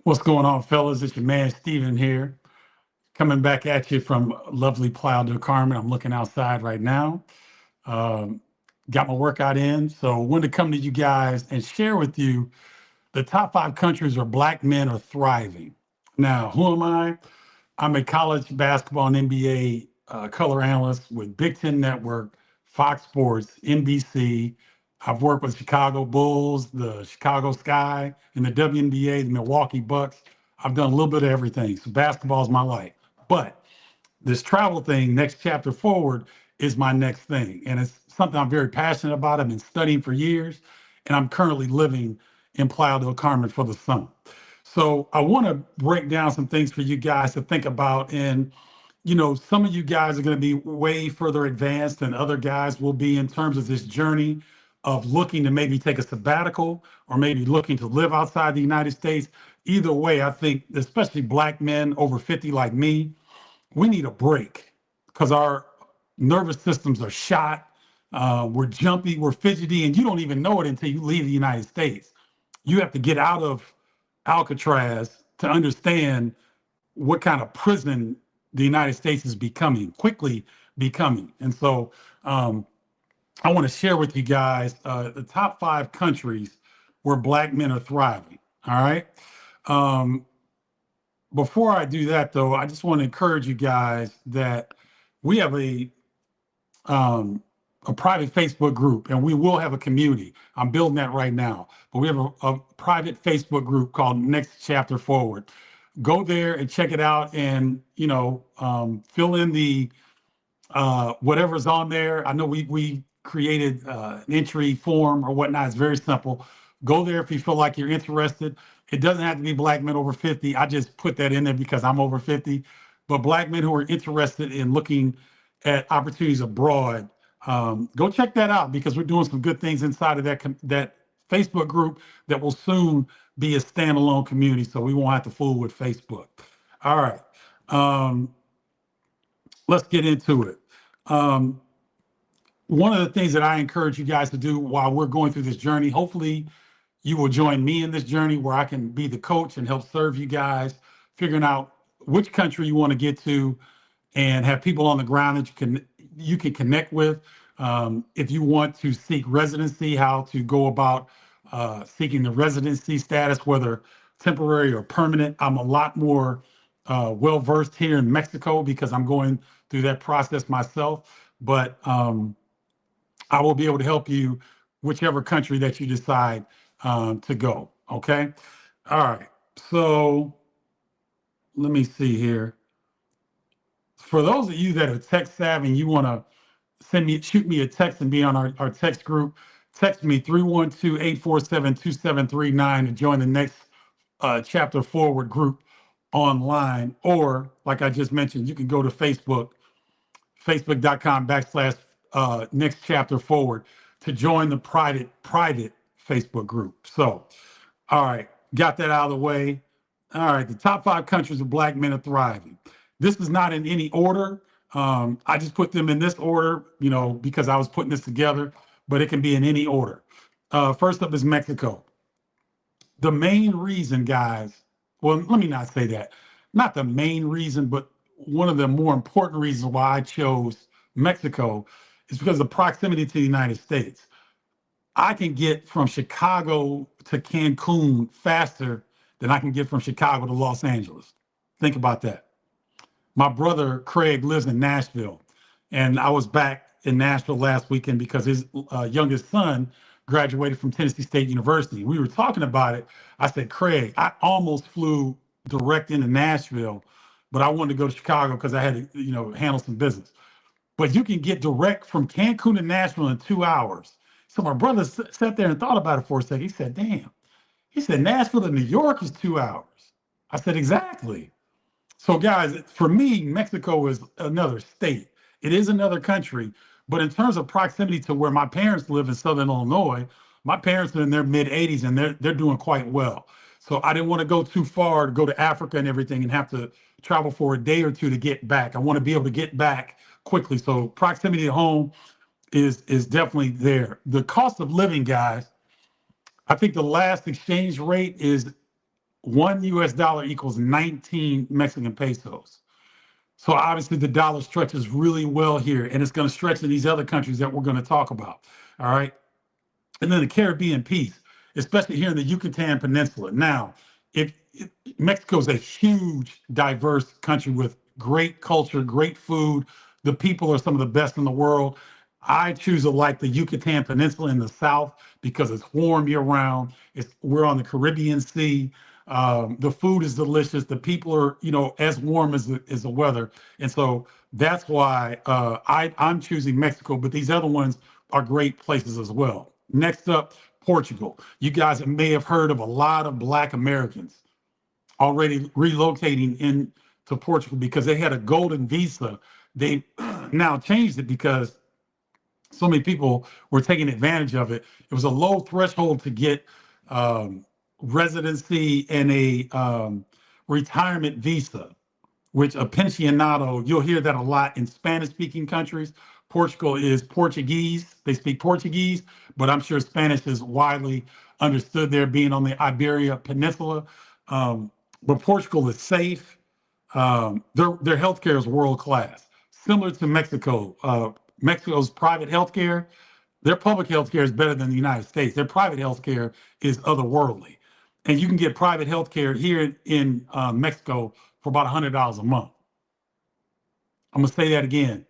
What's going on, fellas? It's your man Steven here, coming back at you from lovely Playa del Carmen. I'm looking outside right now. Um, got my workout in, so wanted to come to you guys and share with you the top 5 countries where Black men are thriving. Now, who am I? I'm a college basketball and NBA color analyst with Big Ten Network, Fox Sports, NBC. I've worked with Chicago Bulls, the Chicago Sky, and the WNBA, the Milwaukee Bucks. I've done a little bit of everything. So basketball is my life. But this travel thing, next chapter forward, is my next thing. And it's something I'm very passionate about. I've been studying for years, and I'm currently living in Playa del Carmen for the summer. So I want to break down some things for you guys to think about. And, some of you guys are going to be way further advanced than other guys will be in terms of this journey of looking to maybe take a sabbatical or maybe looking to live outside the United States. Either way, I think, especially Black men over 50 like me, we need a break because our nervous systems are shot. We're jumpy, we're fidgety, and you don't even know it until you leave the United States. You have to get out of Alcatraz to understand what kind of prison the United States is becoming, quickly becoming. And so I want to share with you guys the top 5 countries where Black men are thriving. All right. Um, Before I do that, though, I just want to encourage you guys that we have a private Facebook group, and we will have a community. I'm building that right now, but we have a private Facebook group called Next Chapter Forward. Go there and check it out, and fill in the whatever's on there. I know we created an entry form or whatnot. It's very simple. Go there if you feel like you're interested. It doesn't have to be Black men over 50. I just put that in there because I'm over 50. But Black men who are interested in looking at opportunities abroad, go check that out because we're doing some good things inside of that Facebook group that will soon be a standalone community. So we won't have to fool with Facebook. All right. Um, let's get into it. Um, One of the things that I encourage you guys to do while we're going through this journey, hopefully you will join me in this journey where I can be the coach and help serve you guys, figuring out which country you want to get to and have people on the ground that you can connect with. If you want to seek residency, how to go about seeking the residency status, whether temporary or permanent. I'm a lot more well versed here in Mexico because I'm going through that process myself. But I will be able to help you whichever country that you decide to go. Okay. All right. So let me see here. For those of you that are tech savvy and you want to shoot me a text and be on our text group, text me 312-847-2739 to join the next chapter forward group online. Or like I just mentioned, you can go to Facebook, facebook.com/ next chapter forward to join the private Facebook group. So, all right, got that out of the way. All right, the top 5 countries where Black men are thriving. This is not in any order. I just put them in this order, because I was putting this together, but it can be in any order. First up is Mexico. The main reason, guys, well, let me not say that. Not the main reason, but one of the more important reasons why I chose Mexico is because of the proximity to the United States. I can get from Chicago to Cancun faster than I can get from Chicago to Los Angeles. Think about that. My brother Craig lives in Nashville, and I was back in Nashville last weekend because his youngest son graduated from Tennessee State University. We were talking about it. I said, Craig, I almost flew direct into Nashville, but I wanted to go to Chicago because I had to, handle some business. But you can get direct from Cancun to Nashville in 2 hours. So my brother sat there and thought about it for a second. He said, damn. He said, Nashville to New York is 2 hours. I said, exactly. So guys, for me, Mexico is another state. It is another country. But in terms of proximity to where my parents live in Southern Illinois, my parents are in their mid 80s and they're doing quite well. So I didn't want to go too far to go to Africa and everything and have to travel for a day or two to get back. I want to be able to get back quickly. So proximity to home is definitely there. The cost of living, guys, I think the last exchange rate is one US dollar equals 19 Mexican pesos. So obviously the dollar stretches really well here, and it's going to stretch in these other countries that we're going to talk about. All right. And then the Caribbean piece, especially here in the Yucatan Peninsula. Now, if Mexico is a huge, diverse country with great culture, great food, the people are some of the best in the world. I choose to like the Yucatan Peninsula in the south because it's warm year round. We're on the Caribbean Sea. The food is delicious. The people are, as warm as the weather, and so that's why I'm choosing Mexico. But these other ones are great places as well. Next up, Portugal. You guys may have heard of a lot of Black Americans already relocating into Portugal because they had a golden visa. They now changed it because so many people were taking advantage of it. It was a low threshold to get residency and a retirement visa, which a pensionado, you'll hear that a lot in Spanish-speaking countries. Portugal is Portuguese. They speak Portuguese, but I'm sure Spanish is widely understood there, being on the Iberia Peninsula. But Portugal is safe. Their healthcare is world class, similar to Mexico. Mexico's private healthcare, their public healthcare is better than the United States. Their private healthcare is otherworldly, and you can get private healthcare here in Mexico for about $100 a month. I'm gonna say that again,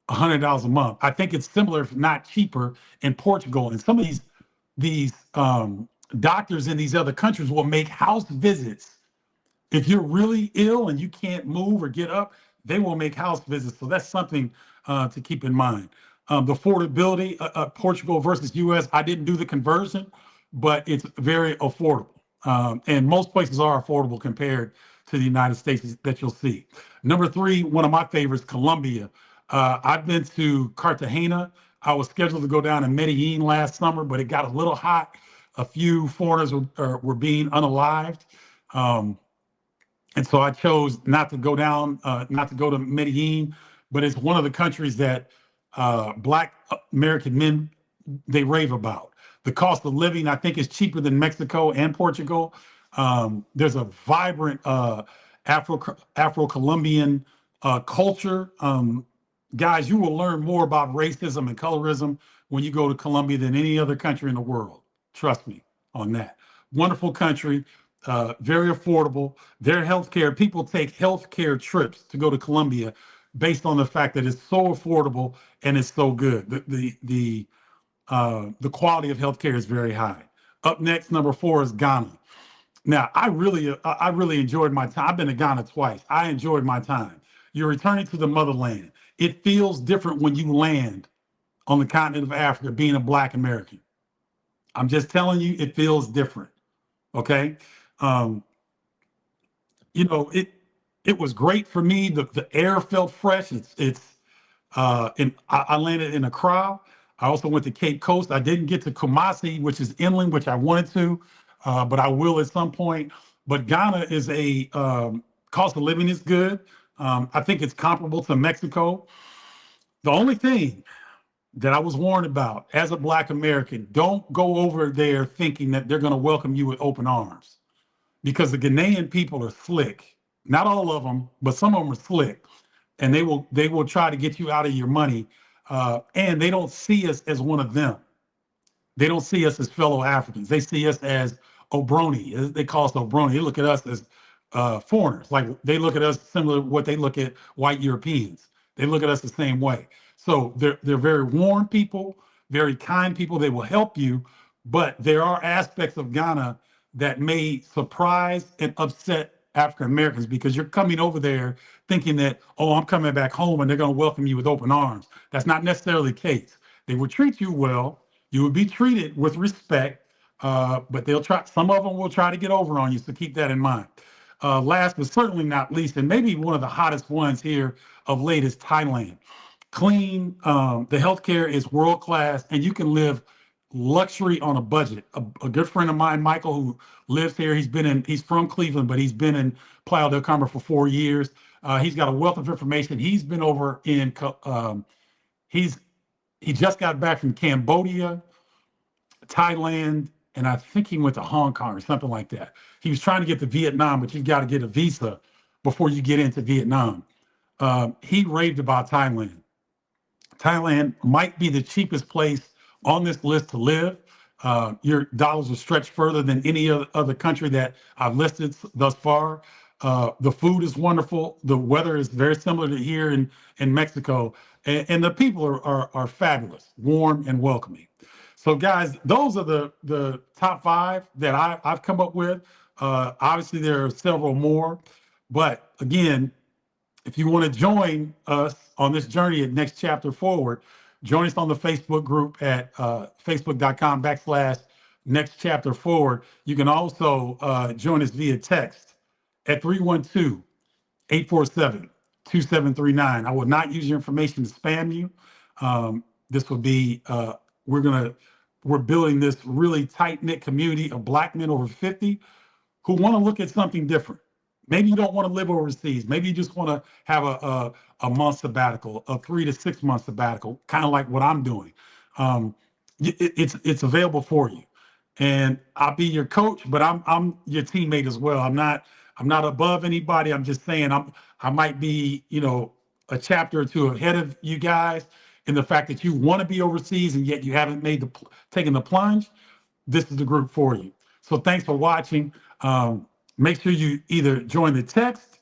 $100 a month. I think it's similar, if not cheaper, in Portugal. And some of these doctors in these other countries will make house visits. If you're really ill and you can't move or get up, they will make house visits. So that's something to keep in mind. The affordability, Portugal versus US, I didn't do the conversion, but it's very affordable. And most places are affordable compared to the United States that you'll see. Number three, one of my favorites, Colombia. I've been to Cartagena. I was scheduled to go down to Medellin last summer, but it got a little hot. A few foreigners were being unalived. And so I chose not to go down, not to go to Medellin, but it's one of the countries that Black American men, they rave about. The cost of living, I think, is cheaper than Mexico and Portugal. There's a vibrant Afro-Colombian culture. Guys, you will learn more about racism and colorism when you go to Colombia than any other country in the world. Trust me on that. Wonderful country, very affordable. Their healthcare, people take healthcare trips to go to Colombia based on the fact that it's so affordable and it's so good. The quality of healthcare is very high. Up next, number 4 is Ghana. Now, I really enjoyed my time. I've been to Ghana twice. I enjoyed my time. You're returning to the motherland. It feels different when you land on the continent of Africa, being a Black American. I'm just telling you, it feels different. Okay. It was great for me. The air felt fresh. I landed in Accra. I also went to Cape Coast. I didn't get to Kumasi, which is inland, which I wanted to, but I will at some point. But Ghana is cost of living is good. I think it's comparable to Mexico. The only thing that I was warned about as a Black American, don't go over there thinking that they're going to welcome you with open arms, because the Ghanaian people are slick. Not all of them, but some of them are slick, and they will try to get you out of your money. And they don't see us as one of them. They don't see us as fellow Africans. They see us as Obroni. They call us Obroni. They look at us as foreigners. Like they look at us similar to what they look at white Europeans. They look at us the same way. So they're very warm people, very kind people. They will help you, but there are aspects of Ghana that may surprise and upset African Americans, because you're coming over there thinking that, oh, I'm coming back home and they're going to welcome you with open arms. That's not necessarily the case. They will treat you well. You will be treated with respect, but some of them will try to get over on you. So keep that in mind. Last but certainly not least, and maybe one of the hottest ones here of late, is Thailand. Clean, the healthcare is world class, and you can live luxury on a budget. A good friend of mine, Michael, who lives here, he's from Cleveland, but he's been in Playa del Carmen for 4 years. He's got a wealth of information. He's been over in, he just got back from Cambodia, Thailand, and I think he went to Hong Kong or something like that. He was trying to get to Vietnam, but you've got to get a visa before you get into Vietnam. He raved about Thailand. Thailand might be the cheapest place on this list to live. Your dollars will stretch further than any other country that I've listed thus far. The food is wonderful. The weather is very similar to here in Mexico. And the people are fabulous, warm and welcoming. So guys, those are the top 5 that I've come up with. Obviously, there are several more. But again, if you want to join us on this journey at Next Chapter Forward, join us on the Facebook group at facebook.com/Next Chapter Forward. You can also join us via text at 312-847-2739. I will not use your information to spam you. This will be, we're building this really tight-knit community of Black men over 50 who want to look at something different. Maybe you don't want to live overseas. Maybe you just want to have a month sabbatical, a 3 to 6 month sabbatical, kind of like what I'm doing. It's available for you, and I'll be your coach, but I'm your teammate as well. I'm not above anybody. I'm just saying I might be, a chapter or two ahead of you guys in the fact that you want to be overseas and yet you haven't taken the plunge. This is the group for you. So thanks for watching. Make sure you either join the text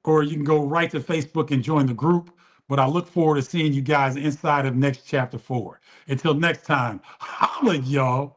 or you can go right to Facebook and join the group. But I look forward to seeing you guys inside of Next Chapter Forward. Until next time, holla, y'all.